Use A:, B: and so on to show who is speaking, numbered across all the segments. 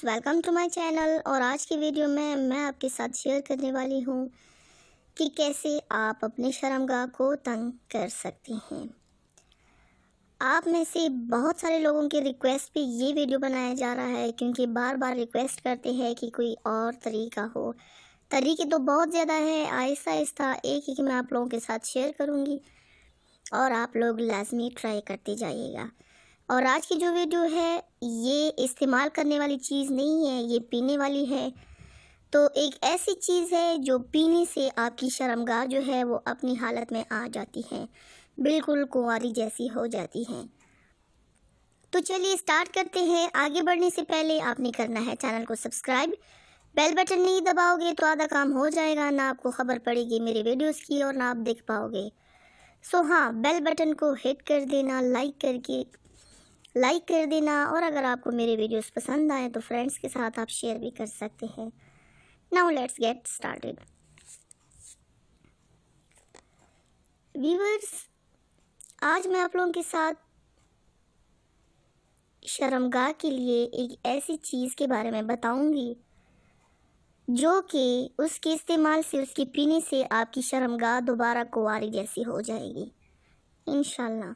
A: Friends, welcome to my channel. और आज की वीडियो में मैं आपके साथ शेयर करने वाली हूँ कि कैसे आप अपने शर्मगाह को तंग कर सकते हैं। आप में से बहुत सारे लोगों की रिक्वेस्ट पे ये वीडियो बनाया जा रहा है, क्योंकि बार बार रिक्वेस्ट करते हैं कि कोई और तरीका हो। तरीके तो बहुत ज़्यादा है, आहिस्ता आहिस्ता एक एक मैं आप लोगों के साथ शेयर करूँगी और आप लोग लाजमी ट्राई करते जाइएगा। और आज की जो वीडियो है ये इस्तेमाल करने वाली चीज़ नहीं है, ये पीने वाली है। तो एक ऐसी चीज़ है जो पीने से आपकी शर्मगाह जो है वो अपनी हालत में आ जाती है, बिल्कुल कुंवारी जैसी हो जाती है। तो चलिए स्टार्ट करते हैं। आगे बढ़ने से पहले आपने करना है चैनल को सब्सक्राइब। बेल बटन नहीं दबाओगे तो आधा काम हो जाएगा, ना आपको खबर पड़ेगी मेरे वीडियोस की और ना आप देख पाओगे। सो हाँ, बेल बटन को हिट कर देना, लाइक कर देना। और अगर आपको मेरे वीडियोस पसंद आए तो फ्रेंड्स के साथ आप शेयर भी कर सकते हैं। Now let's get started. Viewers, आज मैं आप लोगों के साथ शर्मगाह के लिए एक ऐसी चीज़ के बारे में बताऊंगी जो कि उसके इस्तेमाल से, उसके पीने से आपकी शर्मगाह दोबारा कुंवारी जैसी हो जाएगी इंशाल्लाह।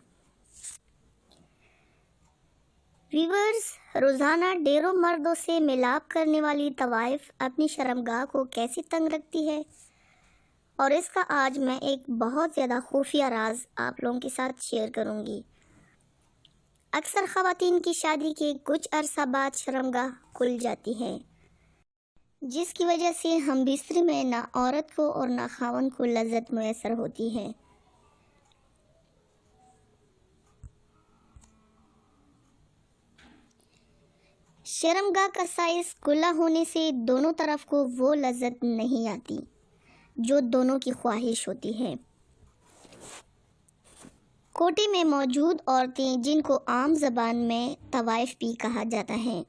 A: व्यूअर्स, रोज़ाना ढेरों मर्दों से मिलाप करने वाली तवाइफ अपनी शर्मगाह को कैसे तंग रखती है, और इसका आज मैं एक बहुत ज़्यादा खुफिया राज आप लोगों के साथ शेयर करूंगी। अक्सर ख़वातीन की शादी के कुछ अरसा बाद शर्मगाह खुल जाती है, जिसकी वजह से हम बिस्तरे में ना औरत को और ना खावन को लज्जत मुयसर होती है। शर्मगाह का साइज खुला होने से दोनों तरफ को वो लज्जत नहीं आती जो दोनों की ख्वाहिश होती है। कोटे में मौजूद औरतें, जिनको आम ज़बान में तवाइफ भी कहा जाता है,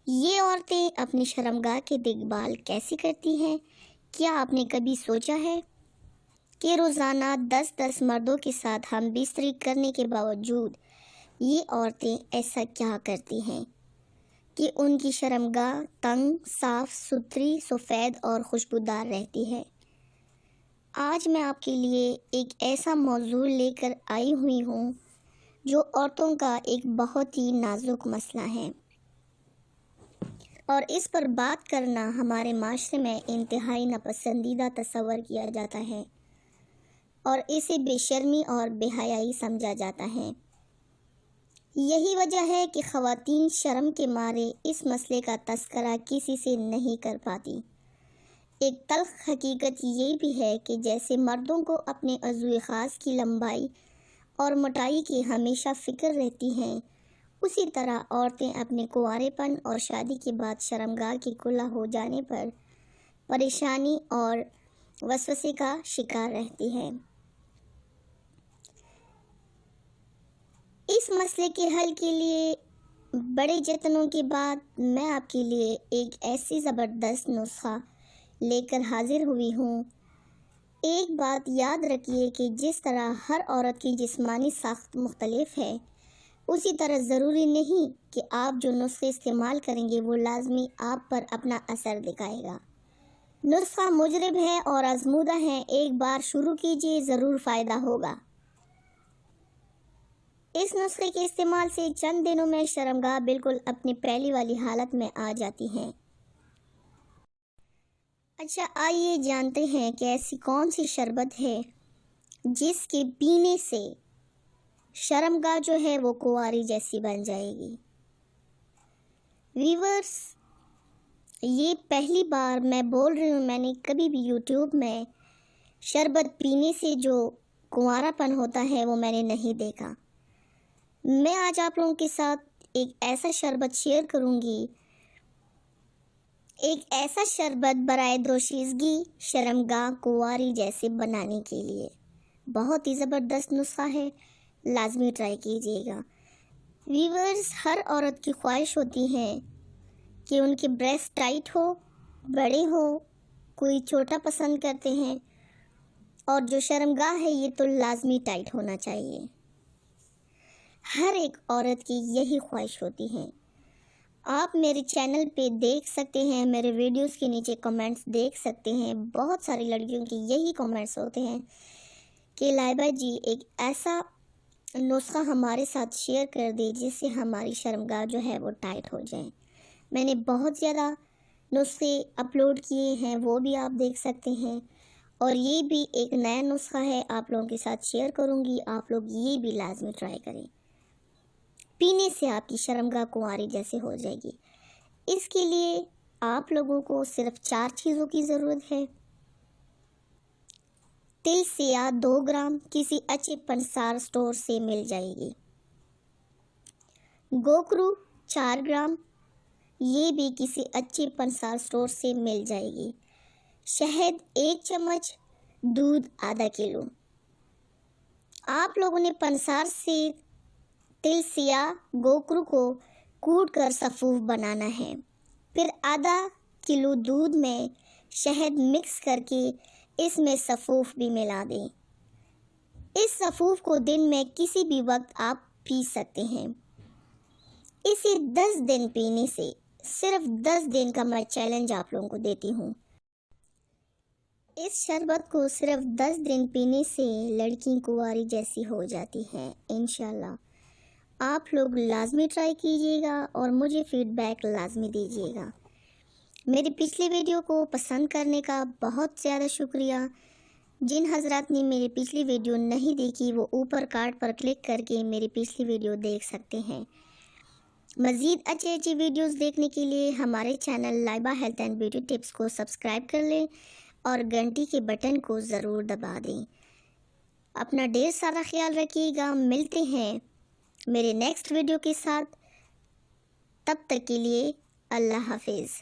A: ये औरतें अपनी शर्मगाह की देखभाल कैसे करती हैं? क्या आपने कभी सोचा है कि रोज़ाना 10-10 मर्दों के साथ हम बिस्तरी करने के बावजूद ये औरतें ऐसा क्या करती हैं कि उनकी शर्मगाह तंग, साफ़ सुथरी, सफ़ेद और खुशबूदार रहती है। आज मैं आपके लिए एक ऐसा मौजू लेकर आई हुई हूँ जो औरतों का एक बहुत ही नाजुक मसला है, और इस पर बात करना हमारे माशरे में इंतहाई नापसंदीदा तस्वर किया जाता है और इसे बेशर्मी और बेहयाई समझा जाता है। यही वजह है कि ख़वातीन शर्म के मारे इस मसले का तज़किरा किसी से नहीं कर पाती। एक तल्ख़ हकीकत ये भी है कि जैसे मर्दों को अपने अज़ू ख़ास की लंबाई और मोटाई की हमेशा फ़िक्र रहती हैं, उसी तरह औरतें अपने कुंवारेपन और शादी के बाद शर्मगाह के खुला हो जाने पर परेशानी और वसवसे का शिकार रहती हैं। इस मसले के हल के लिए बड़े जतनों के बाद मैं आपके लिए एक ऐसी ज़बरदस्त नुस्खा लेकर हाजिर हुई हूँ। एक बात याद रखिए कि जिस तरह हर औरत की जिस्मानी साख्त मुख्तलिफ है, उसी तरह ज़रूरी नहीं कि आप जो नुस्खे इस्तेमाल करेंगे वो लाजमी आप पर अपना असर दिखाएगा। नुस्खा मुजरब है और आजमूदा है, एक बार शुरू कीजिए, ज़रूर फ़ायदा होगा। इस नुस्खे के इस्तेमाल से चंद दिनों में शर्मगाह बिल्कुल अपनी पहली वाली हालत में आ जाती हैं। अच्छा, आइए जानते हैं कि ऐसी कौन सी शरबत है जिसके पीने से शर्मगाह जो है वो कुंवारी जैसी बन जाएगी। व्यूअर्स, ये पहली बार मैं बोल रही हूँ, मैंने कभी भी यूट्यूब में शरबत पीने से जो कुंवारापन होता है वो मैंने नहीं देखा। मैं आज आप लोगों के साथ एक ऐसा शरबत शेयर करूँगी, एक ऐसा शरबत बराए दोशीज़गी शर्मगाह कुंवारी जैसे बनाने के लिए। बहुत ही ज़बरदस्त नुस्खा है, लाजमी ट्राई कीजिएगा। व्यूअर्स, हर औरत की ख्वाहिश होती है कि उनके ब्रेस्ट टाइट हो, बड़े हो, कोई छोटा पसंद करते हैं, और जो शर्मगाह है ये तो लाजमी टाइट होना चाहिए। हर एक औरत की यही ख्वाहिश होती है। آپ میرے چینل پہ دیکھ سکتے ہیں، میرے ویڈیوز کے نیچے کمنٹس دیکھ سکتے ہیں، بہت ساری لڑکیوں کی یہی کمنٹس ہوتے ہیں کہ لائبہ جی ایک ایسا نسخہ ہمارے ساتھ شیئر کر دے جس سے ہماری شرمگاہ جو ہے وہ ٹائٹ ہو جائیں۔ میں نے بہت زیادہ نسخے اپلوڈ کیے ہیں، وہ بھی آپ دیکھ سکتے ہیں، اور یہ بھی ایک نیا نسخہ ہے، آپ لوگوں کے ساتھ شیئر کروں گی، آپ لوگ یہ بھی لازمی ٹرائی کریں۔ پینے سے آپ کی شرمگاہ کنواری جیسے ہو جائے گی۔ اس کے لیے آپ لوگوں کو صرف 4 چیزوں کی ضرورت ہے۔ تل سیاہ 2 گرام کسی اچھے پنسار سٹور سے مل جائے گی۔ گوکرو 4 گرام، یہ بھی کسی اچھے پنسار سٹور سے مل جائے گی۔ شہد 1 چمچ، دودھ آدھا کلو۔ آپ لوگوں نے پنسار سے تل سیاہ گوکرو کو کوٹ کر سفوف بنانا ہے، پھر آدھا کلو دودھ میں شہد مکس کر کے اس میں سفوف بھی ملا دیں۔ اس سفوف کو دن میں کسی بھی وقت آپ پی سکتے ہیں۔ اسے 10 دن پینے سے، صرف 10 دن کا میں چیلنج آپ لوگوں کو دیتی ہوں۔ اس شربت کو صرف 10 دن پینے سے لڑکی کنواری جیسی ہو جاتی ہے انشاءاللہ۔ آپ لوگ لازمی ٹرائی کیجیے گا اور مجھے فیڈ بیک لازمی دیجیے گا۔ میری پچھلی ویڈیو کو پسند کرنے کا بہت زیادہ شکریہ۔ جن حضرات نے میری پچھلی ویڈیو نہیں دیکھی وہ اوپر کارڈ پر کلک کر کے میری پچھلی ویڈیو دیکھ سکتے ہیں۔ مزید اچھی ویڈیوز دیکھنے کے لیے ہمارے channel Laiba health and beauty tips کو سبسکرائب کر لیں اور گھنٹی کے بٹن کو ضرور دبا دیں۔ اپنا ڈھیر سارا خیال رکھیے گا، ملتے ہیں میرے نیکسٹ ویڈیو کے ساتھ، تب تک کے لیے اللہ حافظ۔